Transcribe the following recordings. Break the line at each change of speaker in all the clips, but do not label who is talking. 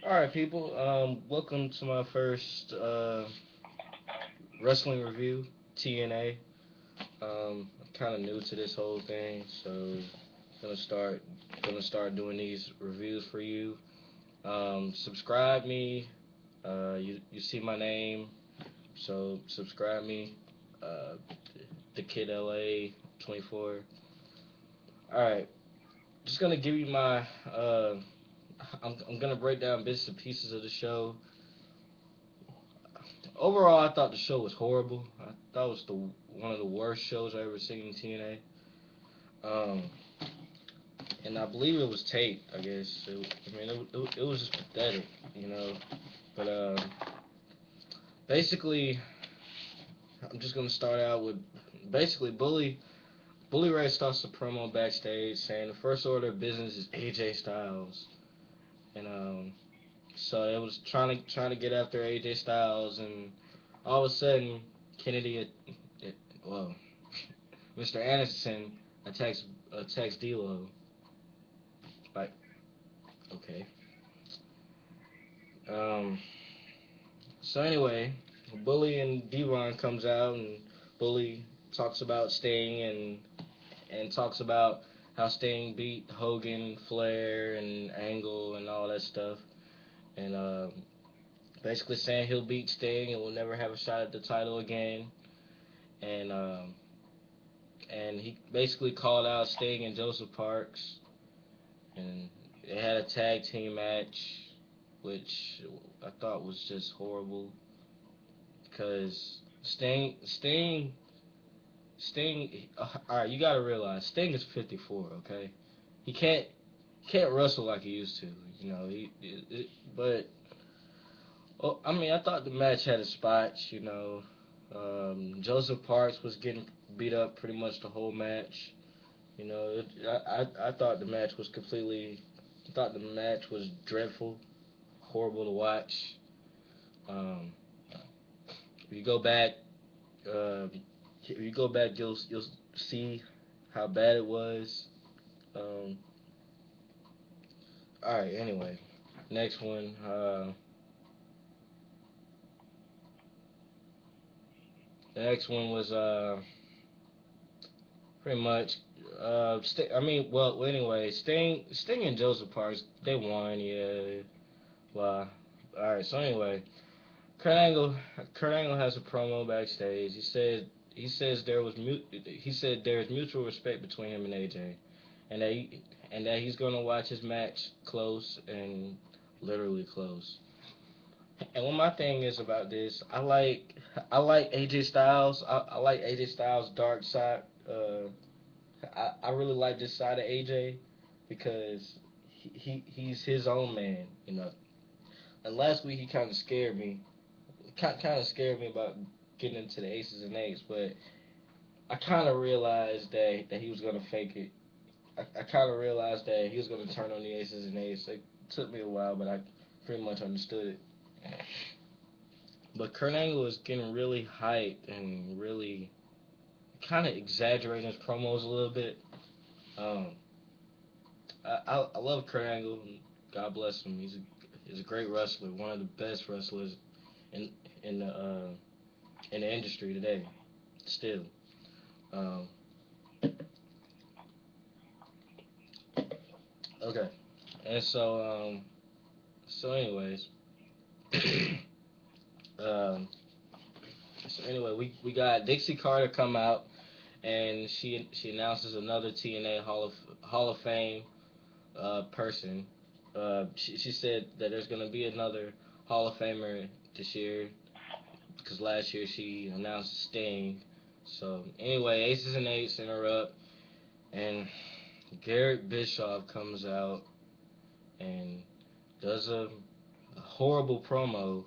All right, people. Welcome to my first wrestling review, TNA. I'm kind of new to this whole thing, so gonna start doing these reviews for you. Subscribe me. You see my name, so subscribe me. Uh, the Kid LA 24. All right, just gonna give you my. I'm gonna break down bits and pieces of the show. Overall, I thought the show was horrible. I thought it was the one of the worst shows I ever seen in TNA. And I believe it was taped. I guess. It was just pathetic, you know. But basically, I'm just gonna start out with basically Bully Ray starts the promo backstage saying the first order of business is AJ Styles, and so it was trying to get after AJ Styles, and all of a sudden Kennedy, well, Mr. Anderson attacks D'Lo. Like, okay. Um. So anyway, Bully and Devon comes out, and Bully talks about Sting and talks about how Sting beat Hogan, Flair, and Angle and all that stuff, and basically saying he'll beat Sting and will never have a shot at the title again, and he basically called out Sting and Joseph Parks, and they had a tag team match, which I thought was just horrible because Sting. All right, you gotta realize Sting is 54. Okay, he can't wrestle like he used to. You know, but I mean, I thought the match had its spots. You know, Joseph Parks was getting beat up pretty much the whole match. You know, I thought the match was completely. I thought the match was dreadful, horrible to watch. Um, if you go back, um, if you go back, you'll see how bad it was. Um, all right. Anyway, next one. The next one was pretty much. I mean, well, anyway, Sting and Joseph Parks they won. Yeah. Well, all right. So anyway, Kurt Angle, Kurt Angle has a promo backstage. He says he said there is mutual respect between him and AJ, and that he's gonna watch his match close and literally close. And what my thing is about this, I like AJ Styles. I like AJ Styles' dark side. I really like this side of AJ because he's his own man. You know. And last week he kind of scared me. Kind of scared me about getting into the aces and eights, but I kind of realized that he was gonna fake it. I kind of realized that he was gonna turn on the aces and eights. It took me a while, but I pretty much understood it. But Kurt Angle is getting really hyped and really kind of exaggerating his promos a little bit. Um, I love Kurt Angle. God bless him. He's a great wrestler, one of the best wrestlers in in the uh, in the industry today. Still, um, okay. And so anyways, um, so anyway, we got Dixie Carter come out and she announces another TNA Hall of Fame person. She said that there's gonna be another Hall of Famer this year because last year she announced Sting. So anyway, Aces and Eights interrupt, and Garrett Bischoff comes out and does a horrible promo.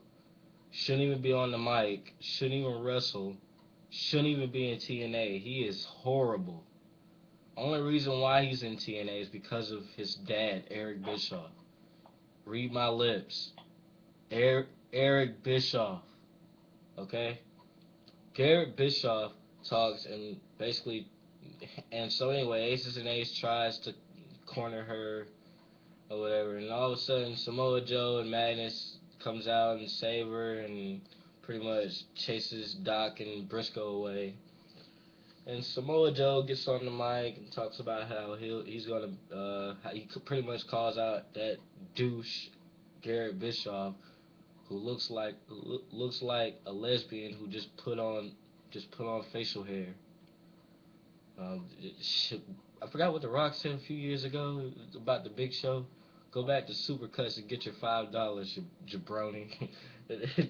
Shouldn't even be on the mic. Shouldn't even wrestle. Shouldn't even be in TNA. He is horrible. Only reason why he's in TNA is because of his dad, Eric Bischoff. Read my lips. Eric Bischoff. Okay? Garrett Bischoff talks and basically. And so, anyway, Aces and Ace tries to corner her. or whatever, and all of a sudden Samoa Joe and Magnus comes out and save her and pretty much chases Doc and Briscoe away. And Samoa Joe gets on the mic and talks about how he's gonna how he pretty much calls out that douche Garrett Bischoff, who looks like a lesbian who just put on facial hair. Shit, I forgot what The Rock said a few years ago about the Big Show. Go back to Supercuts and get your $5, jabroni.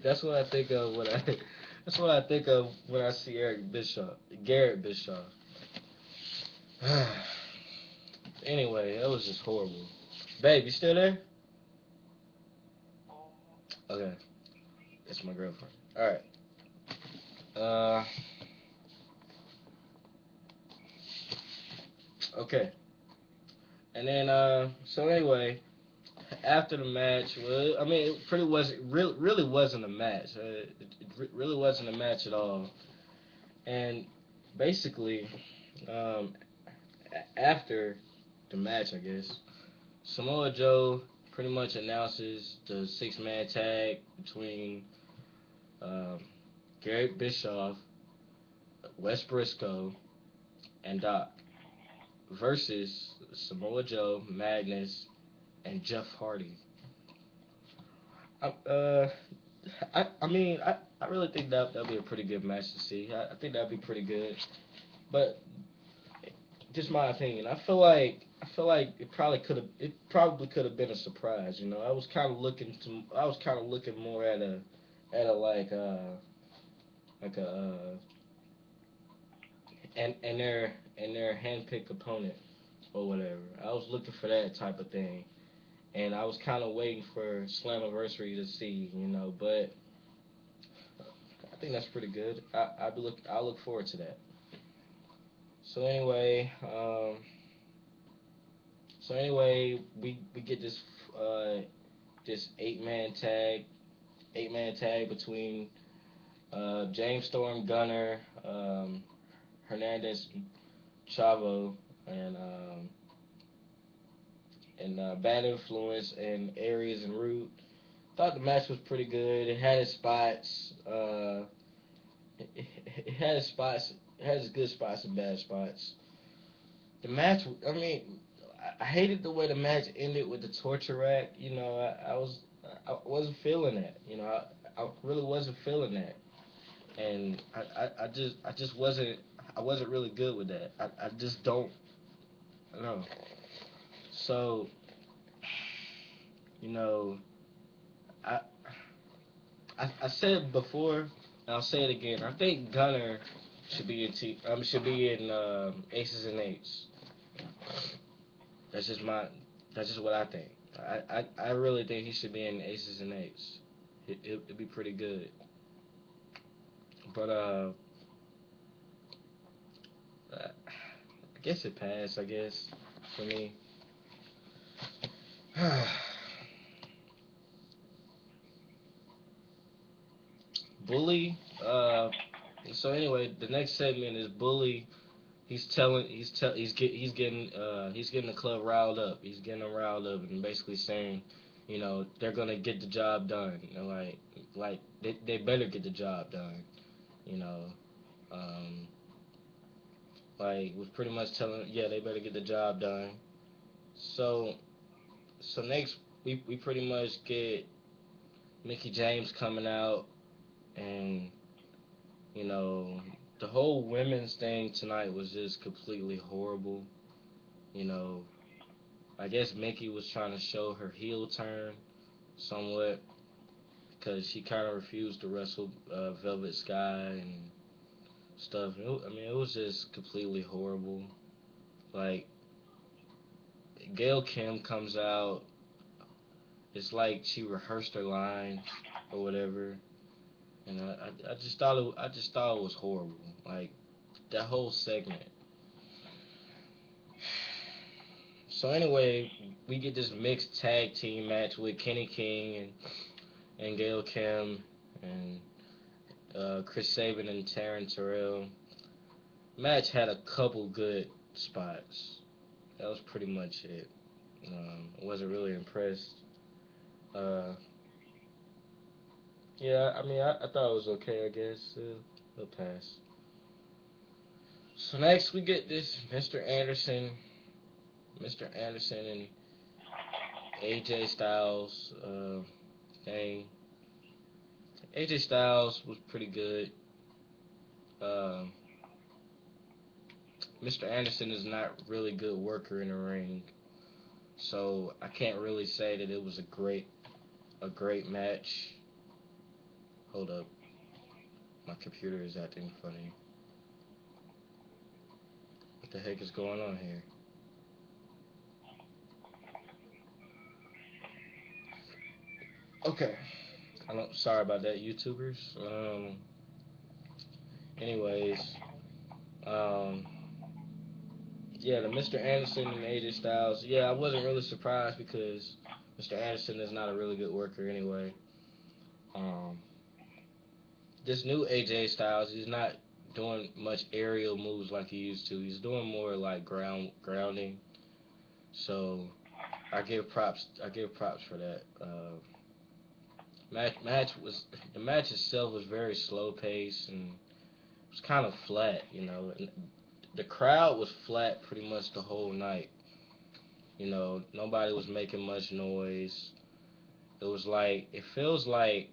That's what I think of when I. That's what I think of when I see Eric Bischoff, Garrett Bischoff. Anyway, that was just horrible. Babe, you still there? Okay, that's my girlfriend. All right. Uh, okay. And then so anyway, after the match, well, I mean, it pretty was really wasn't a match. Really wasn't a match at all. And basically, um, after the match, I guess Samoa Joe pretty much announces the 6-man tag between um, Garrett Bischoff, Wes Briscoe, and Doc versus Samoa Joe, Magnus, and Jeff Hardy. I, uh, I really think that'd be a pretty good match to see. I think that'd be pretty good. But just my opinion. I feel like it probably could have been a surprise. You know, I was kind of looking more at a like a and their handpicked opponent or whatever. I was looking for that type of thing, and I was kind of waiting for Slammiversary to see. You know, but I think that's pretty good. I look forward to that. So anyway, we get uh this 8-man tag between James Storm, Gunner, Hernandez, Chavo, and Bad Influence and Aries and Root. Thought the match was pretty good. It had its spots. It had its spots. It has its good spots and bad spots. The match. I mean, I hated the way the match ended with the torture rack. You know, I wasn't feeling that. You know, I really wasn't feeling that, and I just wasn't. I wasn't really good with that. I just don't know. So you know, I I said it before, and I'll say it again. I think Gunner should be in Aces and Eights. That's just my that's just what I think. I really think he should be in Aces and Eights. It'd be pretty good. But I guess it passed. I guess for me. Bully. So anyway, the next segment is Bully. He's getting the club riled up. He's getting them riled up and basically saying, you know, they're gonna get the job done. You know, like they better get the job done. You know, um, like was pretty much telling, yeah, they better get the job done. So next we pretty much get Mickey James coming out and you know the whole women's thing tonight was just completely horrible. You know, I guess Mickey was trying to show her heel turn somewhat because she kind of refused to wrestle Velvet Sky and stuff. I mean, it was just completely horrible. Like Gail Kim comes out, it's like she rehearsed her lines or whatever, and I just thought it was horrible. Like that whole segment. So anyway, we get this mixed tag team match with Kenny King and Gail Kim and Chris Sabin and Taryn Terrell. Match had a couple good spots. That was pretty much it. I wasn't really impressed. Uh, yeah, I mean, I thought it was okay. I guess it'll pass. So next we get this Mr. Anderson and AJ Styles thing. AJ Styles was pretty good. Um, Mr. Anderson is not really good worker in the ring, so I can't really say that it was a great match. Hold up, my computer is acting funny. What the heck is going on here? Okay, I don't. Sorry about that, YouTubers. Anyways, um, yeah, the Mr. Anderson and AJ Styles. Yeah, I wasn't really surprised because Mr. Anderson is not a really good worker anyway. Um, this new AJ Styles, he's not doing much aerial moves like he used to. He's doing more like grounding. So I give props for that. The match itself was very slow paced and it was kind of flat. And the crowd was flat pretty much the whole night. Nobody was making much noise. It feels like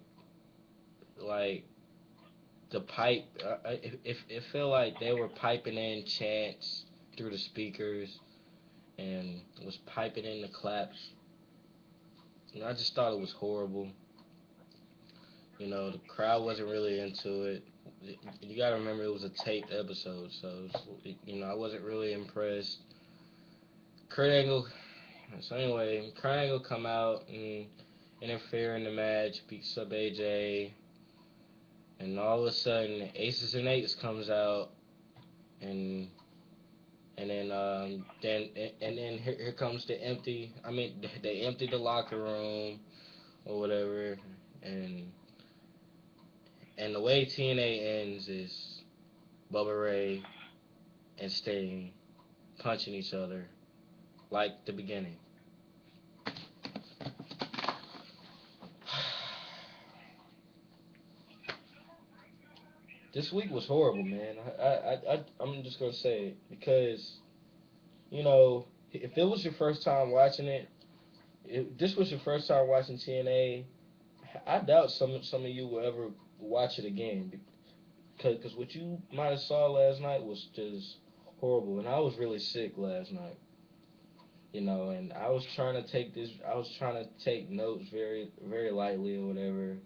the pipe. It felt like they were piping in chants through the speakers and was piping in the claps. And I just thought it was horrible. The crowd wasn't really into it. You gotta remember it was a taped episode, so I wasn't really impressed. Kurt Angle. So anyway, Kurt Angle come out and interfere in the match, beats up AJ, and all of a sudden Aces and Eights comes out, and and then here comes the empty. I mean, they empty the locker room or whatever, and the way TNA ends is Bubba Ray and Sting punching each other like the beginning. This week was horrible, man. I'm just gonna say it because if it was your first time watching it, if this was your first time watching TNA, I doubt some of you will ever watch it again because what you might have saw last night was just horrible, and I was really sick last night. And I was trying to take notes very very lightly or whatever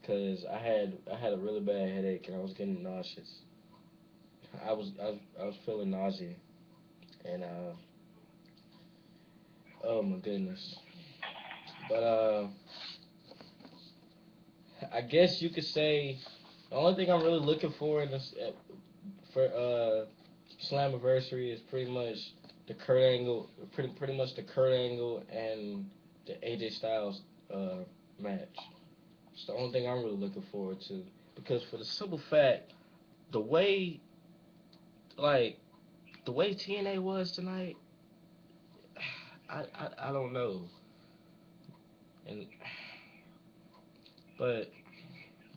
because I had a really bad headache and I was getting nauseous. I was feeling nausea and oh my goodness. But I guess you could say the only thing I'm really looking for in this for Slammiversary is pretty much the Kurt Angle and the AJ Styles uh, match. It's the only thing I'm really looking forward to because for the simple fact, the way like the way TNA was tonight, I don't know, and but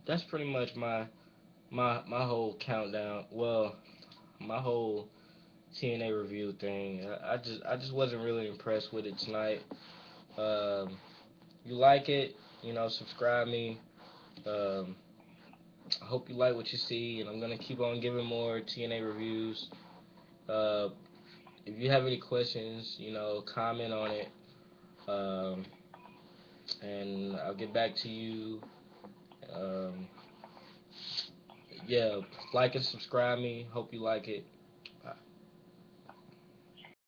that's pretty much my whole countdown. Well, my whole TNA review thing. I just wasn't really impressed with it tonight. Um, you like it, subscribe me. Um, I hope you like what you see, and I'm gonna keep on giving more TNA reviews. Uh, if you have any questions, comment on it, um, and I'll get back to you. Um, yeah, like and subscribe me. Hope you like it.